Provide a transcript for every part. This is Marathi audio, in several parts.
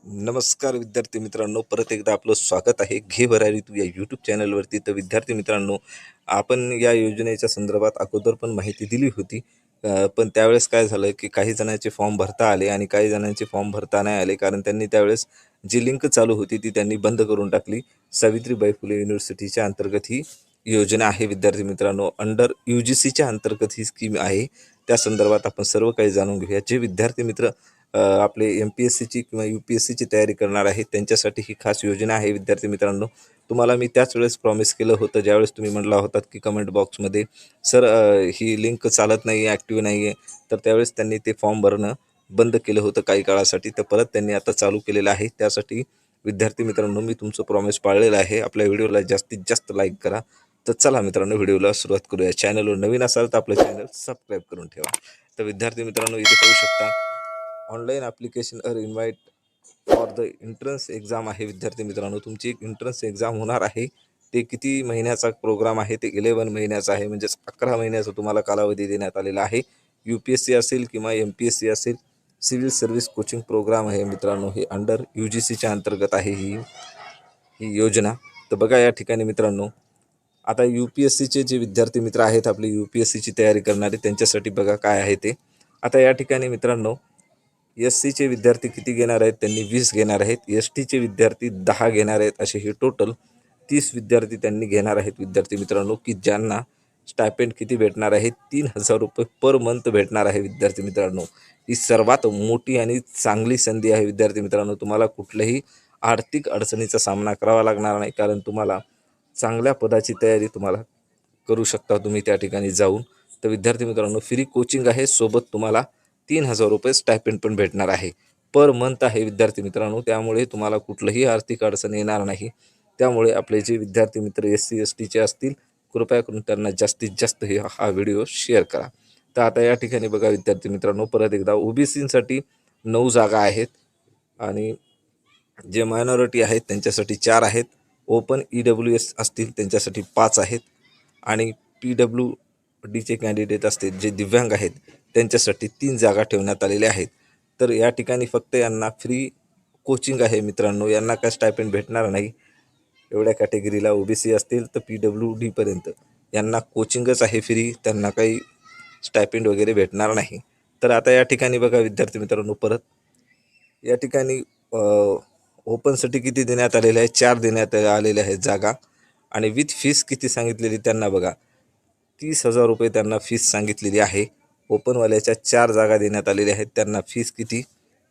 नमस्कार विद्यार्थी मित्रांनो, परत एकदा आपलं स्वागत आहे घे भरारी तू या यूट्यूब चॅनलवरती. तर विद्यार्थी मित्रांनो, आपण या योजनेच्या संदर्भात अगोदर पण माहिती दिली होती. पण त्यावेळेस काय झालं की काही जणांचे फॉर्म भरता आले आणि काही जणांचे फॉर्म भरता नाही आले, कारण त्यांनी त्यावेळेस जी लिंक चालू होती ती त्यांनी बंद करून टाकली. सावित्रीबाई फुले युनिव्हर्सिटीच्या अंतर्गत ही योजना आहे विद्यार्थी मित्रांनो. अंडर UGCच्या अंतर्गत ही स्कीम आहे. त्या संदर्भात आपण सर्व काही जाणून घेऊया. जे विद्यार्थी मित्र आपले MPSCची किंवा UPSCची तयारी करणार आहेत त्यांच्यासाठी ही खास योजना आहे विद्यार्थी मित्रांनो. तुम्हाला मी त्याच वेळेस प्रॉमिस केलं होतं, ज्यावेळेस तुम्ही म्हटला होतात की कमेंट बॉक्समध्ये सर ही लिंक चालत नाही आहे, ॲक्टिव्ह नाही आहे. तर त्यावेळेस त्यांनी ते फॉर्म भरणं बंद केलं होतं काही काळासाठी. तर परत त्यांनी आता चालू केलेलं आहे. त्यासाठी विद्यार्थी मित्रांनो, मी तुमचं प्रॉमिस पाळलेलं आहे. आपल्या व्हिडिओला जास्तीत जास्त लाईक करा. तर चला मित्रांनो, व्हिडिओला सुरुवात करूया. चॅनलवर नवीन असाल तर आपलं चॅनल सबस्क्राईब करून ठेवा. तर विद्यार्थी मित्रांनो, इथे पाहू शकता online application invite for the entrance exam आहे विद्यार्थी मित्रांनो. तुमची एक एंट्रन्स एक्झाम होणार आहे. ते किती महिन्याचा प्रोग्राम आहे? ते 11 महिन्याचा आहे, म्हणजेच 11 महिन्याचा तुम्हाला कालावधी देण्यात आलेला आहे. UPSC असेल किंवा MPSC असेल, सिव्हिल सर्व्हिस कोचिंग प्रोग्राम आहे मित्रांनो. हे अंडर UGCच्या अंतर्गत आहे ही ही योजना. तर बघा या ठिकाणी मित्रांनो, आता UPSCचे जे विद्यार्थी मित्र आहेत, आपली UPSCची तयारी करणारे, त्यांच्यासाठी बघा काय आहे ते. आता या ठिकाणी मित्रांनो, SCचे विद्यार्थी किती घेणार आहेत? त्यांनी 20 घेणार आहेत. STचे विद्यार्थी 10 घेणार आहेत. असे हे टोटल 30 विद्यार्थी त्यांनी घेणार आहेत विद्यार्थी मित्रांनो, की ज्यांना स्टायपेंड किती भेटणार आहे? 3,000 रुपये पर मंथ भेटणार आहे विद्यार्थी मित्रांनो. ही सर्वात मोठी आणि चांगली संधी आहे विद्यार्थी मित्रांनो. तुम्हाला कुठल्याही आर्थिक अडचणीचा सामना करावा लागणार नाही, कारण तुम्हाला चांगल्या पदाची तयारी तुम्हाला करू शकता तुम्ही त्या ठिकाणी जाऊन. तर विद्यार्थी मित्रांनो, फ्री कोचिंग आहे, सोबत तुम्हाला 3,000 रुपये स्टायपेंड पण भेटणार आहे. पर मंथ आहे विद्यार्थी मित्रांनो. त्यामुळे तुम्हाला कुठलंही आर्थिक अडचण येणार नाही. त्यामुळे आपले जे विद्यार्थी मित्र SC STचे असतील, कृपया करून त्यांना जास्तीत जास्त हा व्हिडिओ शेअर करा. तर आता या ठिकाणी बघा विद्यार्थी मित्रांनो, परत एकदा OBCसाठी 9 जागा आहेत आणि जे मायनॉरिटी आहेत त्यांच्यासाठी 4 आहेत. ओपन EWS असतील त्यांच्यासाठी 5 आहेत आणि PWDचे कॅन्डिडेट असतील, जे दिव्यांग आहेत, त्यांच्यासाठी 3 जागा ठेवण्यात आलेल्या आहेत. तर या ठिकाणी फक्त यांना फ्री कोचिंग आहे मित्रांनो. यांना काय स्टायपेंड भेटणार नाही. एवढ्या कॅटेगरीला OBC असतील तर PWDपर्यंत यांना कोचिंगच आहे फ्री. त्यांना काही स्टायपेंड वगैरे भेटणार नाही. तर आता या ठिकाणी बघा विद्यार्थी मित्रांनो, परत या ठिकाणी ओपनसाठी किती देण्यात आलेले आहे? 4 देण्यात आलेले आहेत जागा. आणि विथ फीस किती सांगितलेली त्यांना बघा, 30,000 रुपये त्यांना फीस सांगितलेली आहे. ओपनवाल्याच्या 4 जागा देण्यात आलेल्या आहेत. त्यांना फीस किती?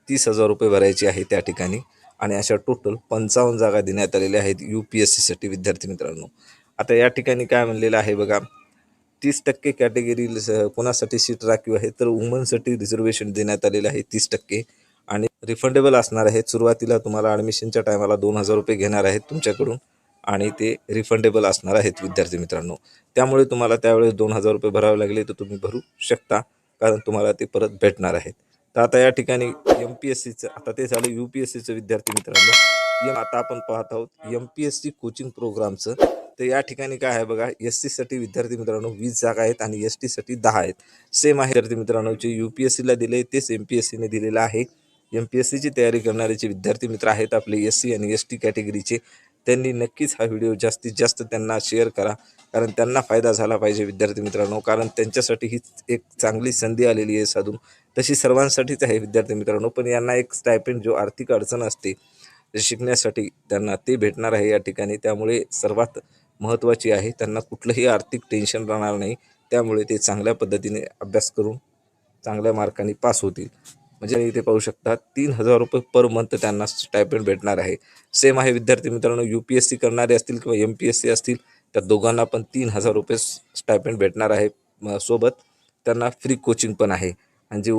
30,000 रुपये भरायची आहे त्या ठिकाणी. आणि अशा टोटल 55 जागा देण्यात आलेल्या आहेत UPSCसाठी विद्यार्थी मित्रांनो. आता या ठिकाणी काय म्हणलेलं आहे बघा, 30% कॅटेगरी कोणासाठी सीट राखीव आहे? तर वुमनसाठी रिझर्वेशन देण्यात आलेलं आहे 30%. आणि रिफंडेबल असणार आहे. सुरुवातीला तुम्हाला ॲडमिशनच्या टायमाला 2,000 रुपये घेणार आहेत तुमच्याकडून आणि ते रिफंडेबल असणार आहेत विद्यार्थी मित्रांनो. त्यामुळे तुम्हाला त्यावेळेस 2,000 रुपये भरावे लागले तर तुम्ही भरू शकता, कारण तुम्हाला ते परत भेटणार आहेत. तर आता या ठिकाणी MPSCचं, आता ते झालं UPSCचं विद्यार्थी मित्रांनो. आता आपण पाहत आहोत MPSC कोचिंग प्रोग्रामचं. तर या ठिकाणी काय आहे बघा, SCसाठी विद्यार्थी मित्रांनो 20 जागा आहेत आणि STसाठी 10 आहेत. सेम आहे विद्यार्थी मित्रांनो, जे UPSCला दिले तेच MPSCने दिलेलं आहे. MPSCची तयारी करणारे जे विद्यार्थी मित्र आहेत आपले SC आणि ST कॅटेगरीचे, त्यांनी नक्कीच हा व्हिडिओ जास्तीत जास्त त्यांना शेअर करा, कारण त्यांना फायदा झाला पाहिजे विद्यार्थी मित्रांनो. कारण त्यांच्यासाठी ही एक चांगली संधी आलेली आहे साधून. तशी सर्वांसाठीच आहे विद्यार्थी मित्रांनो, पण यांना एक स्टायपेंड जो आर्थिक अडचण असते शिकण्यासाठी, त्यांना ते भेटणार आहे या ठिकाणी. त्यामुळे सर्वात महत्त्वाची आहे, त्यांना कुठलंही आर्थिक टेन्शन राहणार नाही. त्यामुळे ते चांगल्या पद्धतीने अभ्यास करून चांगल्या मार्कांनी पास होतील. म्हणजे इथे पाहू शकता 3,000 रुपये पर मंथ त्यांना स्टायपेंड भेटणार आहे. सेम आहे विद्यार्थी मित्रांनो, UPSC करणारे असतील किंवा MPSC असतील, त्या दोघांना पण 3,000 रुपये स्टायपेंड भेटणार आहे. सोबत त्यांना फ्री कोचिंग पण आहे. आणि जे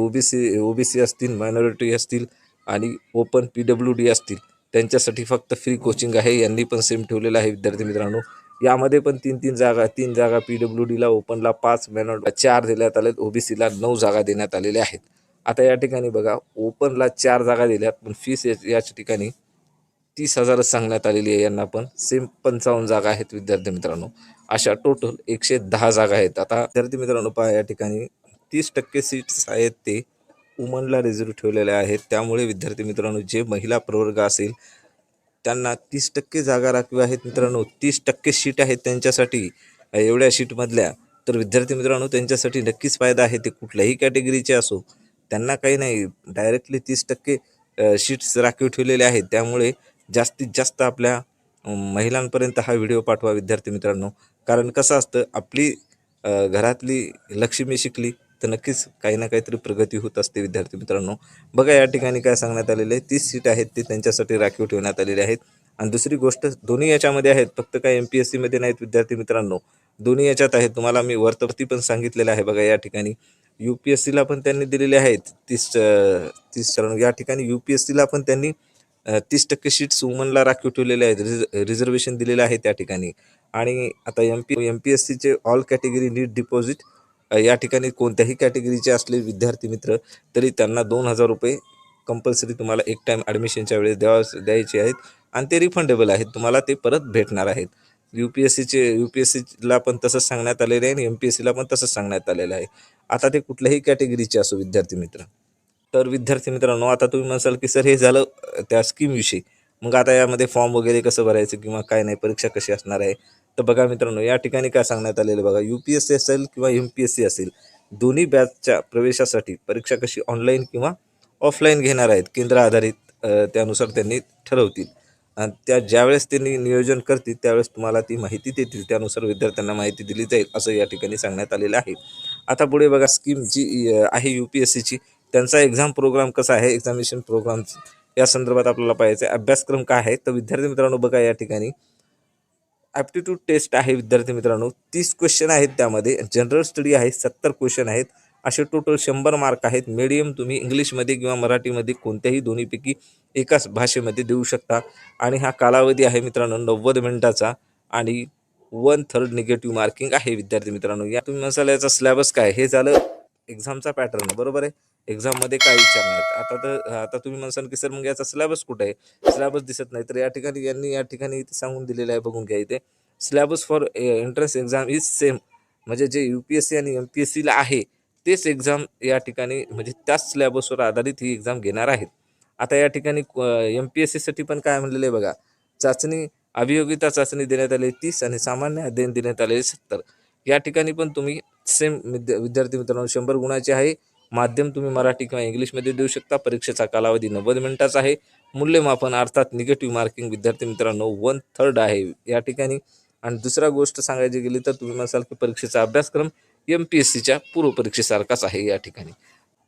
OBC असतील, मायनॉरिटी असतील आणि ओपन PWD असतील, त्यांच्यासाठी फक्त फ्री कोचिंग आहे. यांनी पण सेम ठेवलेलं आहे विद्यार्थी मित्रांनो. यामध्ये पण 3 जागा, 3 जागा PWDला, ओपनला 5, मायनॉरिटीला 4 देण्यात आलेत, OBCला 9 जागा देण्यात आलेल्या आहेत. आता या ठिकाणी बघा, ओपनला 4 जागा दिल्यात, पण फीस याच ठिकाणी 30,000च सांगण्यात आलेली आहे. यांना पण सेम 55 जागा आहेत विद्यार्थी मित्रांनो. अशा टोटल 110 जागा आहेत. आता विद्यार्थी मित्रांनो पहा, या ठिकाणी 30% सीट्स आहेत ते वुमनला रिझर्व ठेवलेल्या आहेत. त्यामुळे विद्यार्थी मित्रांनो, जे महिला प्रवर्ग असेल त्यांना 30% जागा राखीव आहेत मित्रांनो. 30% सीट आहेत त्यांच्यासाठी एवढ्या सीटमधल्या. तर विद्यार्थी मित्रांनो, त्यांच्यासाठी नक्कीच फायदा आहे. ते कुठल्याही कॅटेगरीचे असो, त्यांना काही नाही, डायरेक्टली 30% सीट्स राखीव ठेवलेले आहेत. त्यामुळे जास्तीत जास्त आपल्या महिलांपर्यंत हा व्हिडिओ पाठवा विद्यार्थी मित्रांनो. कारण कसं असतं, आपली घरातली लक्ष्मी शिकली तर नक्कीच काही ना काहीतरी प्रगती होत असते विद्यार्थी मित्रांनो. बघा या ठिकाणी काय सांगण्यात आलेलं आहे, 30 सीट आहेत ते त्यांच्यासाठी राखीव ठेवण्यात आलेले आहेत. आणि दुसरी गोष्ट, दोन्ही याच्यामध्ये आहेत, फक्त काय MPSC मध्ये नाहीत विद्यार्थी मित्रांनो, दोन्ही याच्यात आहेत. तुम्हाला मी वरती पण सांगितलेलं आहे. बघा या ठिकाणी UPSCला पण त्यांनी दिलेले आहेत 30 या ठिकाणी UPSCला पण त्यांनी 30% सीट्स वुमनला राखीव ठेवलेले आहेत, रिझर्वेशन दिलेलं आहे त्या ठिकाणी. आणि आता MPSCचे ऑल कॅटेगरी नीट डिपॉझिट, या ठिकाणी कोणत्याही कॅटेगरीचे असले विद्यार्थी मित्र तरी त्यांना 2,000 रुपये कंपल्सरी तुम्हाला एक टाईम ॲडमिशनच्या वेळेस द्यायचे आहेत. आणि ते रिफंडेबल आहेत, तुम्हाला ते परत भेटणार आहेत. UPSCला पण तसंच सांगण्यात आलेलं आहे आणि MPSCला पण तसंच सांगण्यात आलेलं आहे. आता ते कुठल्याही कॅटेगरीचे असो विद्यार्थी मित्र. तर विद्यार्थी मित्रांनो, आता तुम्ही म्हणाल की सर हे झालं त्या स्कीमविषयी. मग आता यामध्ये फॉर्म वगैरे कसं भरायचं किंवा काय नाही, परीक्षा कशी असणार आहे. तर बघा मित्रांनो, या ठिकाणी काय सांगण्यात आलेलं बघा, UPSC असेल किंवा MPSC असेल, दोन्ही बॅचच्या प्रवेशासाठी परीक्षा कशी ऑनलाईन किंवा ऑफलाईन घेणार आहेत, केंद्र आधारित त्यानुसार त्यांनी ठरवतील. आणि ज्यावेळेस त्यांनी नियोजन करतील त्यावेळेस तुम्हाला ती माहिती देतील, त्यानुसार विद्यार्थ्यांना माहिती दिली जाईल असं या ठिकाणी सांगण्यात आलेलं आहे. आता पुढे बघा, स्कीम जी आहे UPSCची, त्यांचा एक्झाम प्रोग्राम कसा आहे, एक्झामिनेशन प्रोग्राम या संदर्भात आपल्याला पाहायचं आहे. अभ्यासक्रम काय आहे, तर विद्यार्थी मित्रांनो बघा या ठिकाणी ॲप्टिट्यूड टेस्ट आहे विद्यार्थी मित्रांनो, 30 क्वेश्चन आहेत. त्यामध्ये जनरल स्टडी आहे, 70 क्वेश्चन आहेत. असे टोटल 100 मार्क आहेत. मीडियम तुम्ही इंग्लिशमध्ये किंवा मराठीमध्ये कोणत्याही दोन्हीपैकी एकाच भाषेमध्ये देऊ शकता. आणि हा कालावधी आहे मित्रांनो 90 मिनिटाचा आणि 1/3 निगेटिव्ह मार्किंग आहे विद्यार्थी मित्रांनो. या तुम्ही म्हणाल याचा सिलेबस काय, हे झालं एक्झामचा पॅटर्न, बरोबर आहे. एक्झाममध्ये काय विचारणार आहेत. आता तुम्ही म्हणसाल की सर मग याचा सिलेबस कुठे आहे, सिलेबस दिसत नाही. तर या ठिकाणी यांनी या ठिकाणी इथे सांगून दिलेलं आहे, बघून घ्या इथे. Syllabus for entrance exam is same, म्हणजे जे UPSC आणि MPSCला आहे तेच एक्झाम या ठिकाणी, म्हणजे त्याच सिलेबसवर आधारित ही एक्झाम घेणार आहेत. आता या ठिकाणी MPSCसाठी पण काय म्हणलेलं आहे बघा, चाचणी अभियोगिता चाचणी देण्यात आली 30 आणि सामान्य अध्ययन देण्यात आले 70. या ठिकाणी पण तुम्ही सेम विद्यार्थी मित्रांनो 100 गुणाचे आहे. माध्यम तुम्ही मराठी किंवा इंग्लिशमध्ये देऊ शकता. परीक्षेचा कालावधी 90 मिनिटाचा आहे. मूल्यमापन अर्थात निगेटिव्ह मार्किंग विद्यार्थी मित्रांनो 1/3 आहे या ठिकाणी. आणि दुसरा गोष्ट सांगायची गेली तर तुम्ही म्हणाल की परीक्षेचा अभ्यासक्रम MPSCच्या पूर्वपरीक्षेसारखाच आहे या ठिकाणी.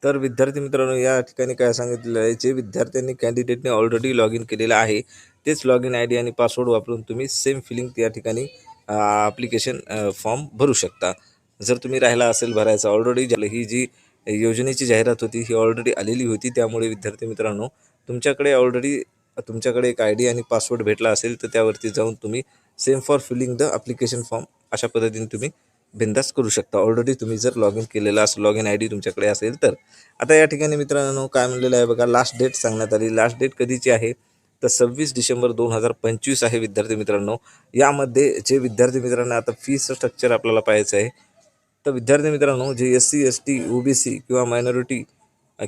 तर विद्यार्थी मित्रांनो, या ठिकाणी काय सांगितलेलं आहे, जे विद्यार्थ्यांनी कॅन्डिडेटने ऑलरेडी लॉग इन केलेलं आहे तेच लॉग इन ID आणि पासवर्ड वापरून तुम्ही सेम फिलिंग या ठिकाणी ॲप्लिकेशन फॉर्म भरू शकता. जर तुम्ही राहिला असेल भरायचा, ऑलरेडी झालं, ही जी योजनेची जाहिरात होती ही ऑलरेडी आलेली होती. त्यामुळे विद्यार्थी मित्रांनो, तुमच्याकडे एक ID आणि पासवर्ड भेटला असेल तर त्यावरती जाऊन तुम्ही same for filling the application form अशा पद्धतीने तुम्ही बिंदास करू शकता. ऑलरेडी तुम्ही जर लॉग इन केलेला असेल, लॉग इन ID तुमच्याकडे असेल तर. आता या ठिकाणी मित्रांनो काय म्हणलेलं आहे बघा, लास्ट डेट सांगण्यात आली. लास्ट डेट कधीची आहे तर 26 डिसेंबर 2025 आहे विद्यार्थी मित्रांनो. यामध्ये जे विद्यार्थी मित्रांनो, आता फीस स्ट्रक्चर आपल्याला पाहायचं आहे. तर विद्यार्थी मित्रांनो, जे SC ST OBC किंवा मायनॉरिटी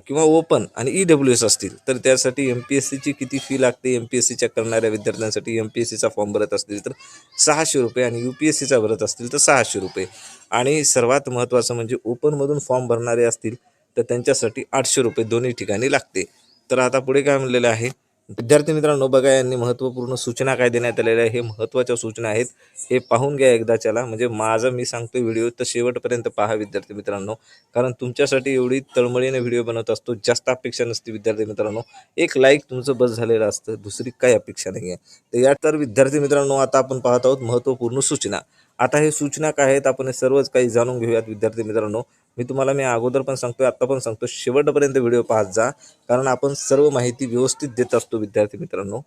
किंवा ओपन आणि EWS असतील तर त्यासाठी MPSCची किती फी लागते, MPSCच्या करणाऱ्या विद्यार्थ्यांसाठी MPSCचा फॉर्म भरत असतील तर 600 रुपये आणि UPSCचा भरत असतील तर 600 रुपये. आणि सर्वात महत्त्वाचं म्हणजे ओपनमधून फॉर्म भरणारे असतील तर त्यांच्यासाठी 800 रुपये दोन्ही ठिकाणी लागते. तर आता पुढे काय म्हणलेलं आहे विद्यार्थी मित्रांनो, बघा यांनी महत्त्वपूर्ण सूचना काय देण्यात आलेल्या आहे, हे महत्त्वाच्या सूचना आहेत. हे पाहून घ्या एकदाच्याला, म्हणजे मी सांगतो व्हिडिओ तर शेवटपर्यंत पहा विद्यार्थी मित्रांनो. कारण तुमच्यासाठी एवढी तळमळीने व्हिडिओ बनवत असतो, जास्त अपेक्षा नसते विद्यार्थी मित्रांनो. एक लाईक तुमचं बस झालेलं असतं, दुसरी काही अपेक्षा नाही आहे. तर विद्यार्थी मित्रांनो, आता आपण पाहत आहोत महत्त्वपूर्ण सूचना. आता हे सूचना काय आहेत आपण हे सर्वच काही जाणून घेऊयात विद्यार्थी मित्रांनो. मी अगोदर पण सांगतोय, आत्ता पण सांगतो, शेवटपर्यंत व्हिडिओ पाहत जा, कारण आपण सर्व माहिती व्यवस्थित देत असतो विद्यार्थी मित्रांनो.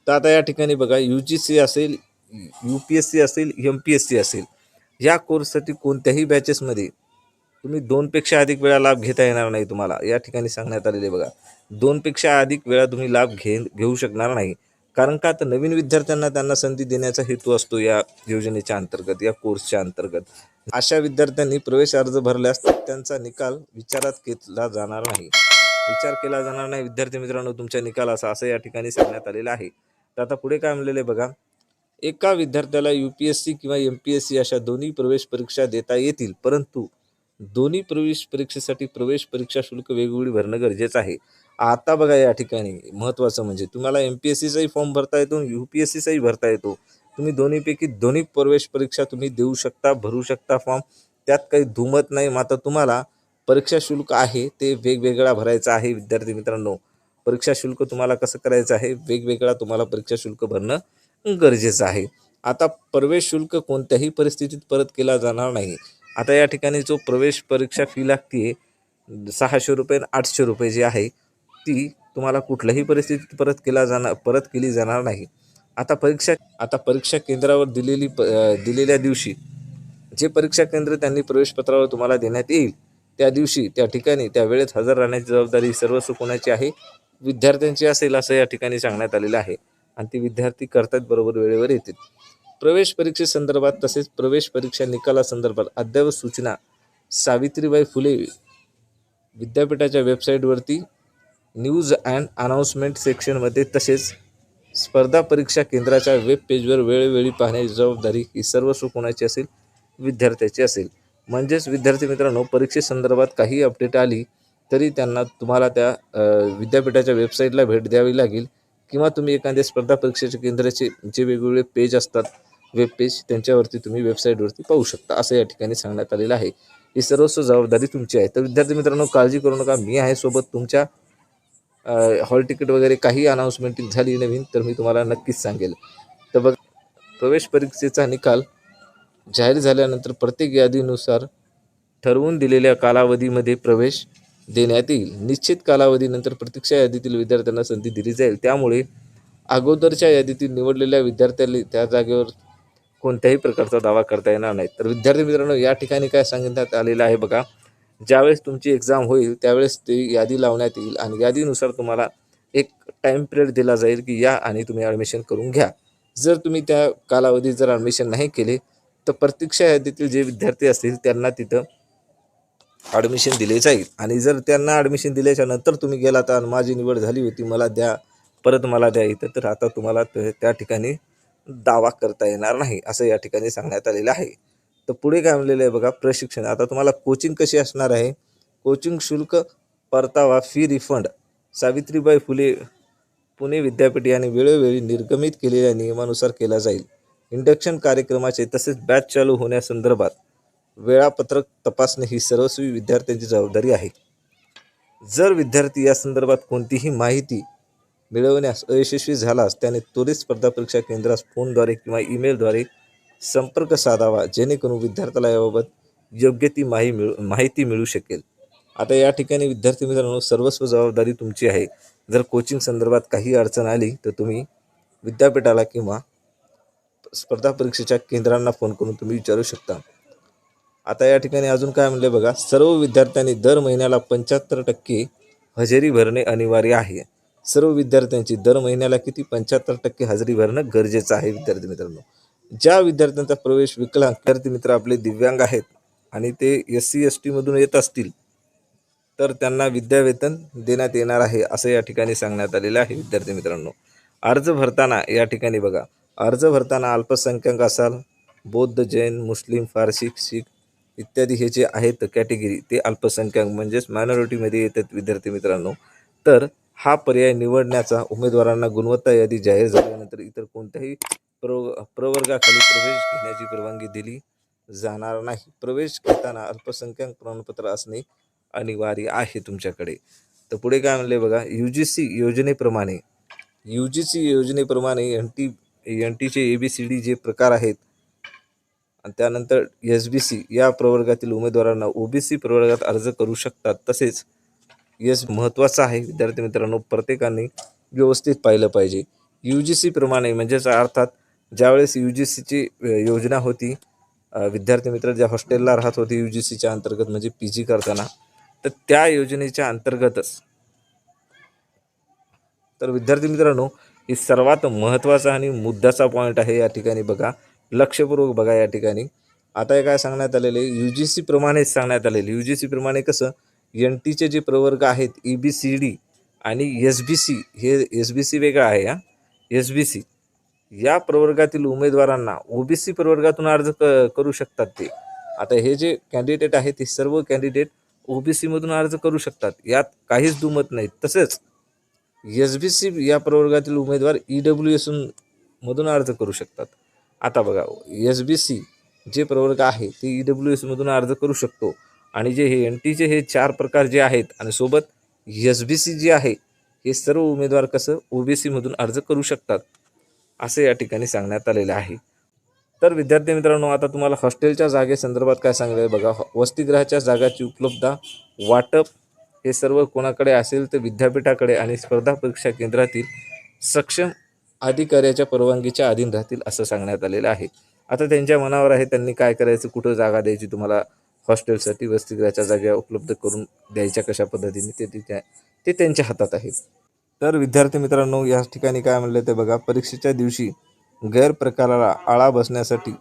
तर आता या ठिकाणी बघा, UGC असेल, UPSC असेल, MPSC असेल, या कोर्ससाठी कोणत्याही बॅचेसमध्ये तुम्ही 2पेक्षा अधिक वेळा लाभ घेता येणार नाही तुम्हाला. या ठिकाणी सांगण्यात आलेले बघा, 2पेक्षा अधिक वेळा तुम्ही लाभ घेऊ शकणार नाही. कारण का, तर नवीन विद्यार्थ्यांना त्यांना संधी देण्याचा हेतू असतो या योजनेच्या अंतर्गत, या कोर्सच्या अंतर्गत. अशा विद्यार्थ्यांनी प्रवेश अर्ज भरल्यास त्यांचा निकाल विचारात घेतला जाणार नाही. विचार केला जाणार नाही विद्यार्थी मित्रांनो तुमच्या निकालाचा, असं या ठिकाणी सांगण्यात आलेलं आहे. तर आता पुढे काय म्हणलेलं आहे बघा, एका विद्यार्थ्याला UPSC किंवा MPSC अशा दोन्ही प्रवेश परीक्षा देता येतील, परंतु दोन्ही प्रवेश परीक्षेसाठी प्रवेश परीक्षा शुल्क वेगवेगळी भरणं गरजेचं आहे. आता बघा या ठिकाणी महत्त्वाचं म्हणजे तुम्हाला MPSCचाही फॉर्म भरता येतो, UPSCचाही भरता येतो. तुम्ही दोन्हीपैकी दोन्ही प्रवेश परीक्षा तुम्ही देऊ शकता, भरू शकता फॉर्म, त्यात काही दुमत नाही. मात्र तुम्हाला परीक्षा शुल्क आहे ते वेगवेगळा भरायचा आहे विद्यार्थी मित्रांनो. परीक्षा शुल्क तुम्हाला कसं करायचं आहे, वेगवेगळा तुम्हाला परीक्षा शुल्क भरणं गरजेचं आहे. आता प्रवेश शुल्क कोणत्याही परिस्थितीत परत केला जाणार नाही. आता या ठिकाणी जो प्रवेश परीक्षा फी लागते ₹600 आणि ₹800 जी आहे ती तुम्हाला कुठल्याही परिस्थितीत परत केली जाणार नाही. आता परीक्षा केंद्रावर दिलेल्या दिवशी जे परीक्षा केंद्र त्यांनी प्रवेशपत्रावर तुम्हाला देण्यात येईल त्या दिवशी त्या ठिकाणी त्या वेळेत हजर राहण्याची जबाबदारी सर्वस्व कोणाची आहे, विद्यार्थ्यांची असेल, असं या ठिकाणी सांगण्यात आलेलं आहे. आणि ती विद्यार्थी करतात बरोबर वेळेवर येतील. प्रवेश परीक्षेसंदर्भात तसेच प्रवेश परीक्षा निकालासंदर्भात अद्ययावत सूचना सावित्रीबाई फुले विद्यापीठाच्या वेबसाईटवरती न्यूज अँड अनाउन्समेंट सेक्शनमध्ये तसेच स्पर्धा परीक्षा केंद्राच्या वेब पेजवर वेळोवेळी पाहण्याची जबाबदारी ही सर्वस्व कोणाची असेल, विद्यार्थ्याची असेल. म्हणजेच विद्यार्थी मित्रांनो काही काही अपडेट आली तरी तुम्हाला त्या विद्यापीठाच्या वेबसाईटला भेट द्यावी लागेल किंवा तुम्ही एखाद्या स्पर्धा परीक्षेच्या केंद्राचे जे वेगवेगळे पेज असतात वेब पेज त्यांच्यावरती तुम्ही वेबसाईटवरती पाहू शकता, असं या ठिकाणी सांगण्यात आलेलं आहे. ही सर्वस्व जबाबदारी तुमची आहे. तर विद्यार्थी मित्रांनो काळजी करू नका, मी आहे सोबत. तुमच्या हॉल तिकीट वगैरे काही अनाऊन्समेंट झाली नवीन तर मी तुम्हाला नक्कीच सांगेल. तर बघ, प्रवेश परीक्षेचा निकाल जाहीर झाल्यानंतर प्रत्येक यादीनुसार ठरवून दिलेल्या कालावधीमध्ये प्रवेश देण्यात येईल. निश्चित कालावधीनंतर प्रतीक्षा यादीतील विद्यार्थ्यांना संधी दिली जाईल. त्यामुळे अगोदरच्या यादीतील निवडलेल्या विद्यार्थ्यांनी त्या जागेवर कोणत्याही प्रकारचा दावा करता येणार नाही. तर विद्यार्थी मित्रांनो या ठिकाणी काय सांगण्यात आलेलं आहे बघा, ज्यावेळेस तुमची एक्झाम होईल त्यावेळेस ती यादी लावण्यात येईल आणि यादीनुसार तुम्हाला एक टाईम पिरियड दिला जाईल की या आणि तुम्ही ॲडमिशन करून घ्या. जर तुम्ही त्या कालावधीत जर ॲडमिशन नाही केले तर प्रतीक्षा यादीतील जे विद्यार्थी असतील त्यांना तिथं ॲडमिशन दिले जाईल. आणि जर त्यांना ॲडमिशन दिल्याच्या नंतर तुम्ही गेलात आणि माझी निवड झाली होती, मला द्या, परत मला द्या इथं, तर आता तुम्हाला त्या ठिकाणी दावा करता येणार नाही, असं या ठिकाणी सांगण्यात आलेलं आहे. तर पुढे काय म्हणलेलं आहे बघा, प्रशिक्षण. आता तुम्हाला कोचिंग कशी असणार आहे, कोचिंग शुल्क परतावा फी रिफंड सावित्रीबाई फुले पुणे विद्यापीठ यांनी वेळोवेळी निर्गमित केलेल्या नियमानुसार केला जाईल. इंडक्शन कार्यक्रमाचे तसेच बॅच चालू होण्यासंदर्भात वेळापत्रक तपासणे ही सर्वस्वी विद्यार्थ्यांची जबाबदारी आहे. जर विद्यार्थी या संदर्भात कोणतीही माहिती मिळवण्यास अयशस्वी झाल्यास त्याने त्वरित स्पर्धा परीक्षा केंद्रास फोनद्वारे किंवा ईमेलद्वारे संपर्क साधावा, जेणेकरून विद्यार्थ्याला याबाबत योग्य ती माहिती मिळू शकेल. आता या ठिकाणी विद्यार्थी मित्रांनो सर्वस्व जबाबदारी तुमची आहे. जर कोचिंग संदर्भात काही अडचण आली तर तुम्ही विद्यापीठाला किंवा स्पर्धा परीक्षेच्या केंद्रांना फोन करून तुम्ही विचारू शकता. आता या ठिकाणी अजून काय म्हणले बघा, सर्व विद्यार्थ्यांनी दर महिन्याला 75% हजेरी भरणे अनिवार्य आहे. सर्व विद्यार्थ्यांची दर महिन्याला किती 75% हजेरी भरणं गरजेचं आहे. विद्यार्थी मित्रांनो, ज्या विद्यार्थ्यांचा प्रवेश विकलांग विद्यार्थी मित्र आपले दिव्यांग आहेत आणि ते SC ST मधून येत असतील तर त्यांना विद्यावेतन देण्यात येणार आहे, असं या ठिकाणी सांगण्यात आलेलं आहे. विद्यार्थी मित्रांनो, अर्ज भरताना या ठिकाणी बघा, अर्ज भरताना अल्पसंख्याक असाल, बौद्ध, जैन, मुस्लिम, फारसी, शीख इत्यादी हे जे आहेत कॅटेगरी ते अल्पसंख्याक म्हणजेच मायनॉरिटीमध्ये येतात विद्यार्थी मित्रांनो. तर हा पर्याय निवडण्याचा उमेदवारांना गुणवत्ता यादी जाहीर झाल्यानंतर इतर कोणत्याही प्रवर्गाखाली प्रवेश घेण्याची परवानगी दिली जाणार नाही. प्रवेश घेताना अल्पसंख्याक प्रमाणपत्र असणे अनिवार्य आहे तुमच्याकडे. तर पुढे काय म्हणले बघा, UGC योजनेप्रमाणे NTचे ABCD जे प्रकार आहेत आणि त्यानंतर SBC या प्रवर्गातील उमेदवारांना OBC प्रवर्गात अर्ज करू शकतात. तसेच महत्त्वाचं आहे विद्यार्थी मित्रांनो, प्रत्येकाने व्यवस्थित पाहिलं पाहिजे. UGC प्रमाणे म्हणजेच अर्थात ज्यावेळेस UGCची योजना होती, विद्यार्थी मित्र ज्या हॉस्टेलला राहत होते UGCच्या अंतर्गत म्हणजे PG करताना, तर त्या योजनेच्या अंतर्गतच. तर विद्यार्थी मित्रांनो, ही सर्वात महत्त्वाचा आणि मुद्द्याचा पॉईंट आहे. या ठिकाणी बघा, लक्षपूर्वक बघा. या ठिकाणी आता काय सांगण्यात आलेले, UGC प्रमाणेच सांगण्यात आलेले. UGC प्रमाणे कसं, एन टीचे जे प्रवर्ग आहेत EBCD आणि SBC, हे SBC वेगळा आहे हा. SBC या प्रवर्गातील उमेदवारांना OBC प्रवर्गातून अर्ज करू शकतात ते. आता हे जे कॅन्डिडेट आहेत ते सर्व कॅन्डिडेट OBC मधून अर्ज करू शकतात, यात काहीच दुमत नाही. तसेच SBC या प्रवर्गातील उमेदवार EWS मधून अर्ज करू शकतात. आता बघा, SBC जे प्रवर्ग आहे ते EWS मधून अर्ज करू शकतो आणि जे हे NTचे हे 4 प्रकार जे आहेत आणि सोबत SBC जे आहे हे सर्व उमेदवार कसं OBC मधून अर्ज करू शकतात असं या ठिकाणी सांगण्यात आलेलं आहे. तर विद्यार्थी मित्रांनो, आता तुम्हाला हॉस्टेलच्या जागेसंदर्भात काय सांगलं आहे बघा. वसतिगृहाच्या जागाची उपलब्धता, वाटप हे सर्व कोणाकडे असेल तर विद्यापीठाकडे आणि स्पर्धा परीक्षा केंद्रातील सक्षम अधिकाऱ्याच्या परवानगीच्या अधीन राहतील असं सांगण्यात आलेलं आहे. आता त्यांच्या मनावर आहे त्यांनी काय करायचं, कुठं जागा द्यायची तुम्हाला हॉस्टेलसाठी, वसतिगृहाच्या जागा उपलब्ध करून द्यायच्या कशा पद्धतीने ते त्यांच्या हातात आहे. तर विद्यार्थी मित्रांनो, या ठिकाणी काय म्हणलं ते बघा. परीक्षेच्या दिवशी गैरप्रकाराला आळा बसण्यासाठी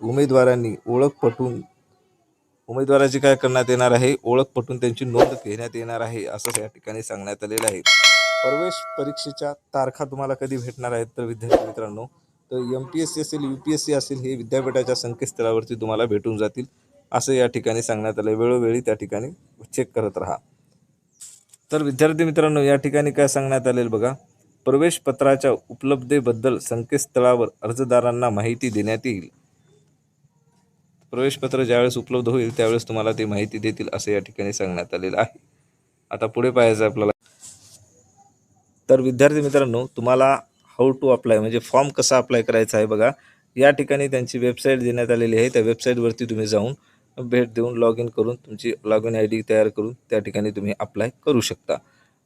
उमेदवाराची काय करण्यात येणार आहे, ओळख पटवून त्यांची नोंद घेण्यात येणार आहे असं या ठिकाणी सांगण्यात आलेलं आहे. प्रवेश परीक्षेच्या तारखा तुम्हाला कधी भेटणार आहेत तर विद्यार्थी मित्रांनो, तर MPSC असेल, UPSC असेल, हे विद्यापीठाच्या संकेतस्थळावरती तुम्हाला भेटून जातील असं या ठिकाणी सांगण्यात आलं. वेळोवेळी त्या ठिकाणी चेक करत राहा. तर विद्यार्थी मित्रांनो, या ठिकाणी काय सांगण्यात आलेलं बघा. प्रवेश पत्राच्या उपलब्धतेबद्दल संकेतस्थळावर अर्जदारांना माहिती देण्यात येईल. प्रवेशपत्र ज्यावेळेस उपलब्ध होईल त्यावेळेस तुम्हाला ते माहिती देतील असं या ठिकाणी सांगण्यात आलेलं आहे. आता पुढे पाहायचं आपल्याला. तर विद्यार्थी मित्रांनो, तुम्हाला हाऊ टू अप्लाय म्हणजे फॉर्म कसा अप्लाय करायचा आहे बघा. या ठिकाणी त्यांची वेबसाईट देण्यात आलेली आहे. त्या वेबसाईटवरती तुम्ही जाऊन भेट देऊन लॉग इन करून तुमची लॉग इन ID तयार करून त्या ठिकाणी तुम्ही अप्लाय करू शकता.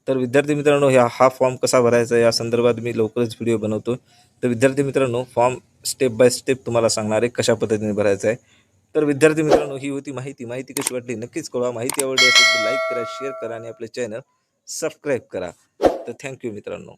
तर विद्यार्थी मित्रांनो, हा फॉर्म कसा भरायचा या संदर्भात मी लवकरच व्हिडिओ बनवतो. तर विद्यार्थी मित्रांनो, फॉर्म स्टेप बाय स्टेप तुम्हाला सांगणार आहे कशा पद्धतीने भरायचा आहे. तर विद्यार्थी मित्रांनो, ही होती माहिती कशी वाटली नक्कीच कळवा. माहिती आवडली असेल तर लाईक करा, शेअर करा आणि आपले चॅनल सबस्क्राईब करा. तर थँक्यू मित्रांनो.